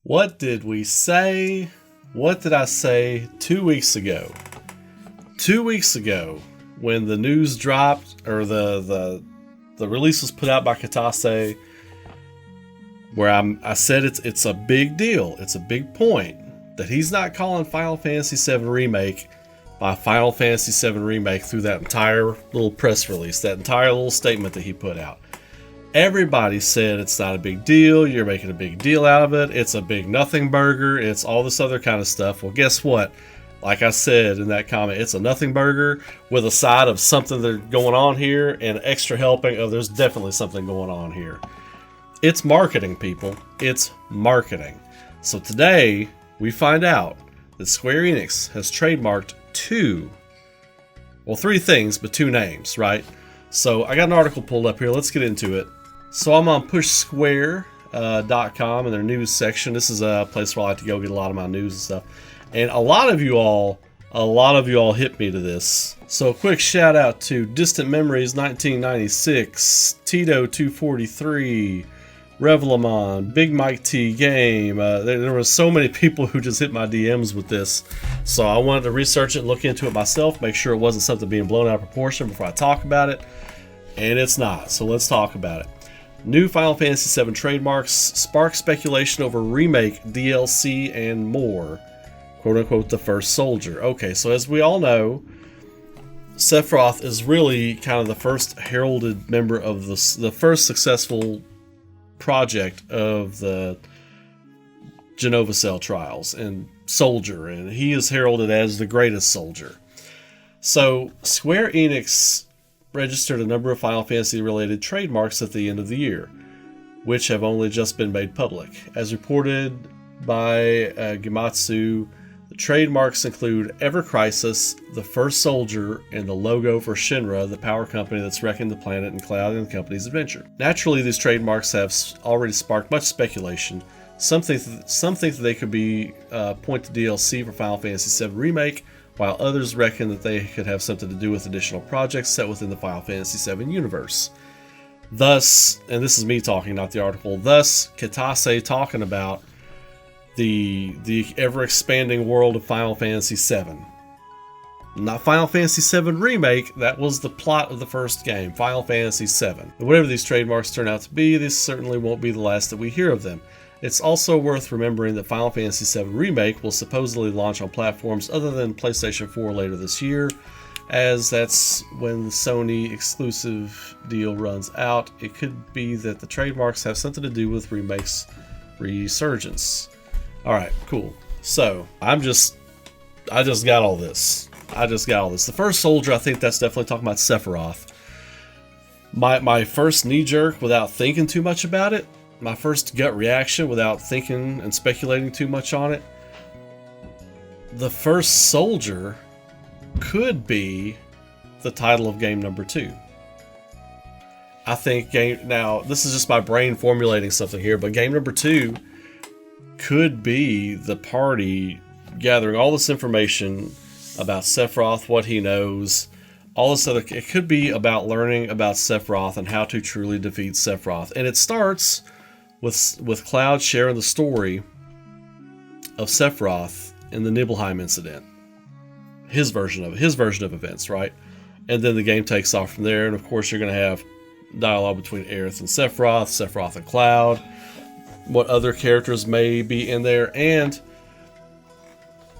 What did we say? What did I say 2 weeks ago? 2 weeks ago, when the news dropped, or the release was put out by Katase, where I said it's a big deal, it's a big point, that he's not calling Final Fantasy VII Remake by Final Fantasy VII Remake through that entire little press release, that entire little statement that he put out. Everybody said it's not a big deal, you're making a big deal out of it, it's a big nothing burger, it's all this other kind of stuff. Well, guess what? Like I said in that comment, it's a nothing burger with a side of something that's going on here and extra helping of there's definitely something going on here. It's marketing, people. It's marketing. So today, we find out that Square Enix has trademarked three things, but two names, right? So I got an article pulled up here. Let's get into it. So I'm on pushsquare.com in their news section. This is a place where I like to go get a lot of my news and stuff. And a lot of you all hit me to this. So a quick shout out to Distant Memories 1996, Tito 243, Revelamon, Big Mike T Game. There were so many people who just hit my DMs with this. So I wanted to research it and look into it myself, make sure it wasn't something being blown out of proportion before I talk about it. And it's not. So let's talk about it. New Final Fantasy VII trademarks spark speculation over remake, DLC, and more. Quote unquote, the first soldier. Okay, so as we all know, Sephiroth is really kind of the first heralded member of the first successful project of the Genova Cell trials and soldier, and he is heralded as the greatest soldier. So Square Enix registered a number of Final Fantasy related trademarks at the end of the year, which have only just been made public. As reported by Gematsu, the trademarks include Ever Crisis, the first soldier, and the logo for Shinra, the power company that's wrecking the planet and clouding the company's adventure. Naturally, these trademarks have already sparked much speculation. Some think that they could be point to DLC for Final Fantasy VII Remake, while others reckon that they could have something to do with additional projects set within the Final Fantasy VII universe. Thus, and this is me talking, not the article, thus Katase talking about the ever-expanding world of Final Fantasy VII. Not Final Fantasy VII Remake, that was the plot of the first game, Final Fantasy VII. And whatever these trademarks turn out to be, this certainly won't be the last that we hear of them. It's also worth remembering that Final Fantasy VII Remake will supposedly launch on platforms other than PlayStation 4 later this year, as that's when the Sony exclusive deal runs out. It could be that the trademarks have something to do with Remake's resurgence. Alright, cool. So, I just got all this. The first soldier, I think that's definitely talking about Sephiroth. My first knee-jerk, without thinking too much about it, my first gut reaction, without thinking and speculating too much on it, the first soldier could be the title of game number 2. I think now, this is just my brain formulating something here, but game number 2 could be the party gathering all this information about Sephiroth, what he knows, all this other. It could be about learning about Sephiroth and how to truly defeat Sephiroth. And it starts with Cloud sharing the story of Sephiroth in the Nibelheim incident. His version of events, right? And then the game takes off from there, and of course you're going to have dialogue between Aerith and Sephiroth and Cloud, what other characters may be in there, and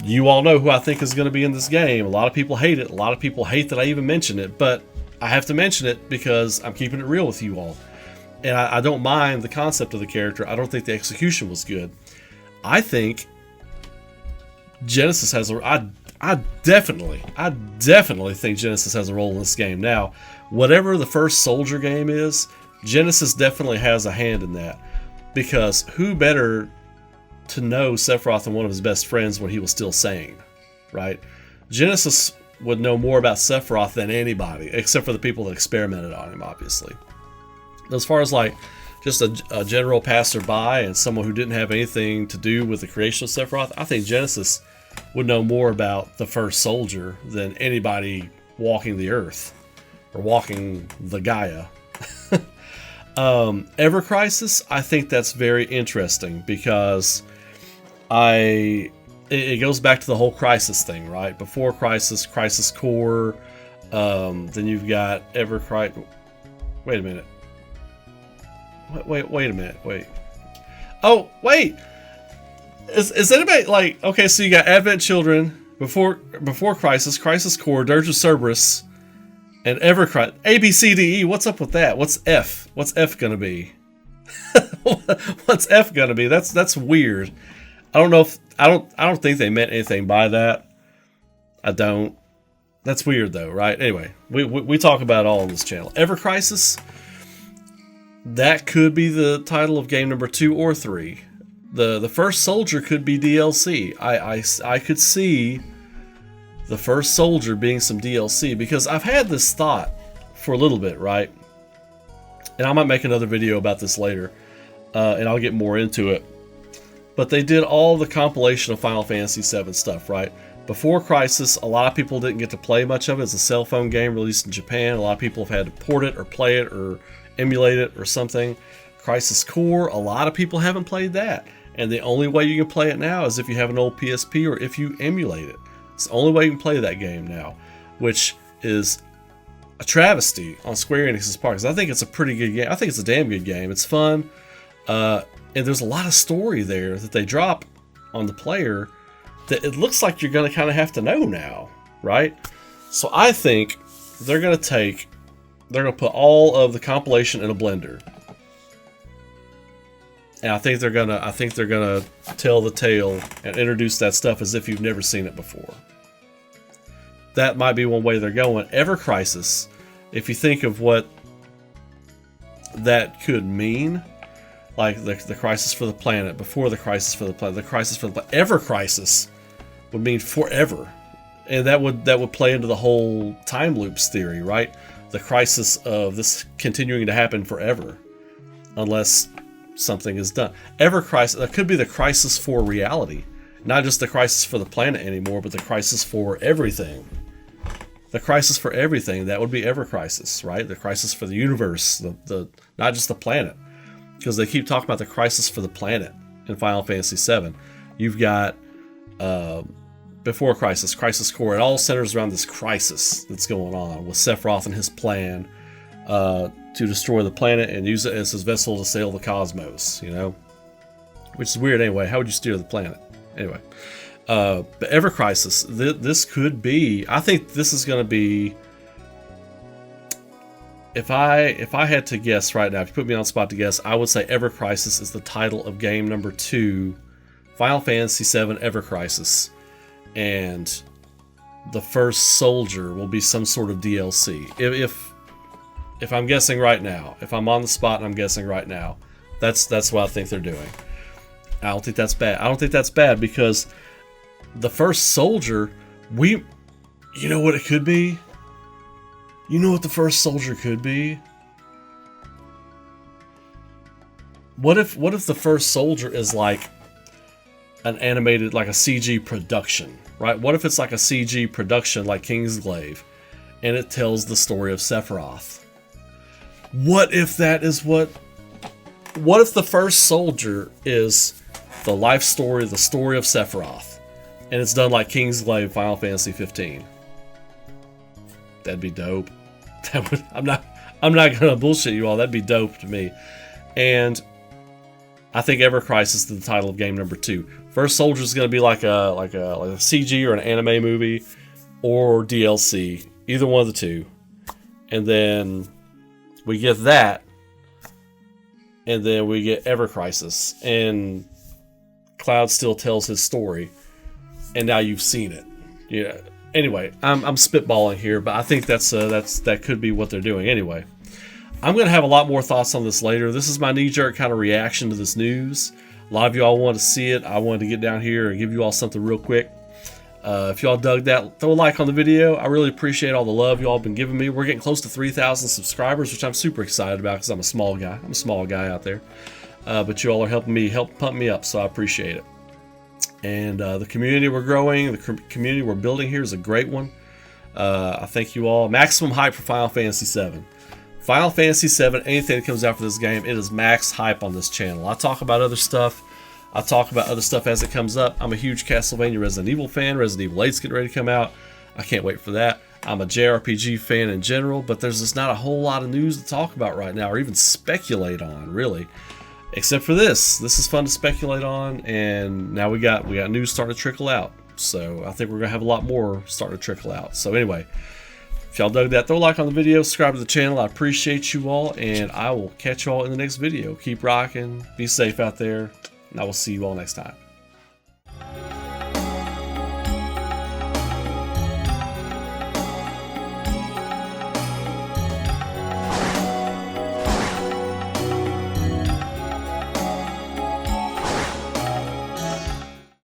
you all know who I think is going to be in this game. A lot of people hate it. A lot of people hate that I even mention it, but I have to mention it because I'm keeping it real with you all. And I don't mind the concept of the character. I don't think the execution was good. I think Genesis has I definitely think Genesis has a role in this game. Now, whatever the first soldier game is, Genesis definitely has a hand in that. Because who better to know Sephiroth than one of his best friends when he was still sane, right? Genesis would know more about Sephiroth than anybody, except for the people that experimented on him, obviously. As far as like just a general passerby and someone who didn't have anything to do with the creation of Sephiroth, I think Genesis would know more about the first soldier than anybody walking the earth or walking the Gaia. Ever Crisis, I think that's very interesting because it goes back to the whole Crisis thing, right? Before Crisis, Crisis Core, then you've got Crisis. Wait a minute. Wait a minute. Wait. Oh, wait. Is anybody like, okay, so you got Advent Children, before Crisis, Crisis Core, Dirge of Cerberus, and Crisis. A, B, C, D, E. What's up with that? What's F? What's F gonna be? What's F gonna be? That's weird. I don't know if I don't think they meant anything by that. I don't. That's weird though, right? Anyway, we talk about it all on this channel. Crisis. That could be the title of game number 2 or 3. The First Soldier could be DLC. I could see the First Soldier being some DLC, because I've had this thought for a little bit, right? And I might make another video about this later, and I'll get more into it. But they did all the compilation of Final Fantasy VII stuff, right? Before Crisis, a lot of people didn't get to play much of it. It's a cell phone game released in Japan. A lot of people have had to port it or play it or emulate it or something. Crisis Core, a lot of people haven't played that. And the only way you can play it now is if you have an old PSP or if you emulate it. It's the only way you can play that game now, which is a travesty on Square Enix's part, because I think it's a pretty good game. I think it's a damn good game. It's fun, and there's a lot of story there that they drop on the player that it looks like you're going to kind of have to know now, right? So I think they're going to put all of the compilation in a blender. And I think they're gonna tell the tale and introduce that stuff as if you've never seen it before. That might be one way they're going. Crisis, if you think of what that could mean, like the crisis for the planet, before the crisis for the planet, the crisis for the planet, Crisis would mean forever, and that would play into the whole time loops theory, right? The crisis of this continuing to happen forever, unless something is done. Crisis, that could be the crisis for reality, not just the crisis for the planet anymore, but the crisis for everything. The crisis for everything, that would be Crisis, right? The crisis for the universe, the not just the planet, because they keep talking about the crisis for the planet in Final Fantasy VII. You've got before Crisis, Crisis Core. It all centers around this crisis that's going on with Sephiroth and his plan to destroy the planet and use it as his vessel to sail the cosmos, you know? Which is weird anyway. How would you steer the planet? Anyway. But Crisis, this could be... I think this is going to be... If I had to guess right now, if you put me on the spot to guess, I would say Crisis is the title of game number 2, Final Fantasy VII Crisis. And the First Soldier will be some sort of DLC. If I'm guessing right now, if I'm on the spot and I'm guessing right now, that's what I think they're doing. I don't think that's bad. I don't think that's bad because the First Soldier, you know what it could be? You know what the First Soldier could be? What if the First Soldier is like an animated, like a CG production, right? What if it's like a CG production like Kingsglaive, and it tells the story of Sephiroth? What if that is what if the First Soldier is the life story, the story of Sephiroth, and it's done like Kingsglaive Final Fantasy 15? That'd be dope. I'm not gonna bullshit you all. That'd be dope to me. And I think Crisis is the title of game number 2. First Soldier is gonna be like a CG or an anime movie or DLC, either one of the two. And then we get that, and then we get Crisis, and Cloud still tells his story, and now you've seen it. Yeah. Anyway, I'm spitballing here, but I think that could be what they're doing. Anyway, I'm gonna have a lot more thoughts on this later. This is my knee-jerk kind of reaction to this news. A lot of you all want to see it. I wanted to get down here and give you all something real quick. If y'all dug that, throw a like on the video. I really appreciate all the love y'all been giving me. We're getting close to 3,000 subscribers, which I'm super excited about because I'm a small guy. I'm a small guy out there. But you all are helping me, pump me up, so I appreciate it. And the community we're growing, the community we're building here is a great one. I thank you all. Maximum hype for Final Fantasy VII. Final Fantasy VII, anything that comes out for this game, it is max hype on this channel. I talk about other stuff. I'll talk about other stuff as it comes up. I'm a huge Castlevania Resident Evil fan. Resident Evil 8's getting ready to come out. I can't wait for that. I'm a JRPG fan in general, but there's just not a whole lot of news to talk about right now, or even speculate on, really. Except for this. This is fun to speculate on, and now we got news starting to trickle out. So I think we're gonna have a lot more starting to trickle out. So anyway, if y'all dug that, throw a like on the video, subscribe to the channel. I appreciate you all, and I will catch you all in the next video. Keep rocking, be safe out there, and I will see you all next time.